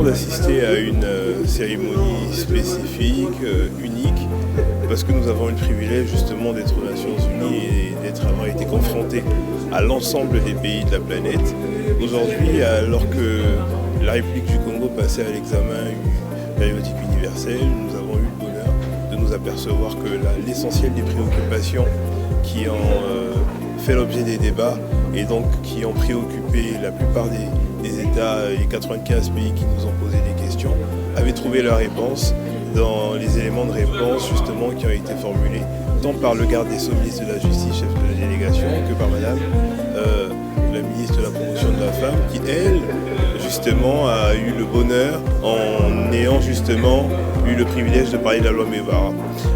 d'assister à une cérémonie spécifique, unique, parce que nous avons eu le privilège justement d'être aux Nations Unies et avoir été confrontés à l'ensemble des pays de la planète. Aujourd'hui, alors que la République du Congo passait à l'examen périodique universel, nous avons eu le bonheur de nous apercevoir que l'essentiel des préoccupations qui ont fait l'objet des débats et donc qui ont préoccupé la plupart des États, les 95 pays qui nous ont posé des questions, avaient trouvé leur réponse dans les éléments de réponse justement qui ont été formulés tant par le garde des Sceaux, ministre de la Justice, chef de la délégation, que par madame la ministre de la Promotion de la Femme, qui elle, justement, a eu le bonheur en ayant justement eu le privilège de parler de la loi Mouebara.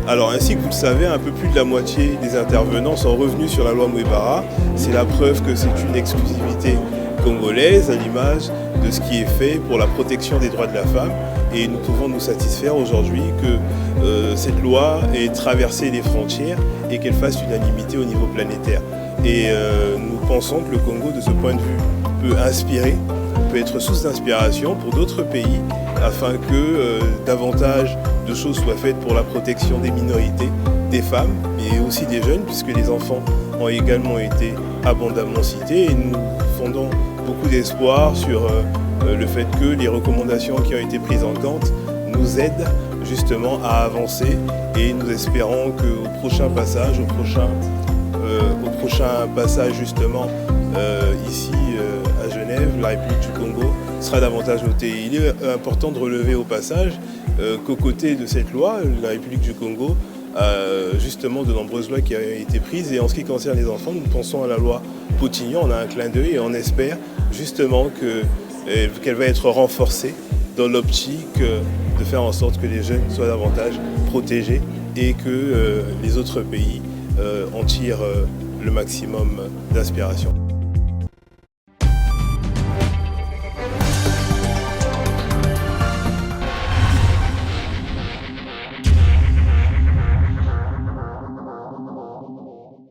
Alors ainsi que vous le savez, un peu plus de la moitié des intervenants sont revenus sur la loi Mouebara. C'est la preuve que c'est une exclusivité congolaise à l'image de ce qui est fait pour la protection des droits de la femme. Et nous pouvons nous satisfaire aujourd'hui que cette loi ait traversé les frontières et qu'elle fasse unanimité au niveau planétaire. Et nous pensons que le Congo, de ce point de vue, peut inspirer, peut être source d'inspiration pour d'autres pays afin que davantage de choses soient faites pour la protection des minorités, des femmes et aussi des jeunes, puisque les enfants ont également été abondamment cités. Et nous fondons beaucoup d'espoir sur le fait que les recommandations qui ont été prises en compte nous aident justement à avancer, et nous espérons qu'au prochain passage, au prochain passage justement ici à Genève, la République du Congo sera davantage notée. Il est important de relever au passage qu'aux côtés de cette loi, la République du Congo a justement de nombreuses lois qui ont été prises, et en ce qui concerne les enfants, nous pensons à la loi Potignon, on a un clin d'œil et on espère justement qu'elle va être renforcée dans l'optique de faire en sorte que les jeunes soient davantage protégés et que les autres pays en tirent le maximum d'inspiration.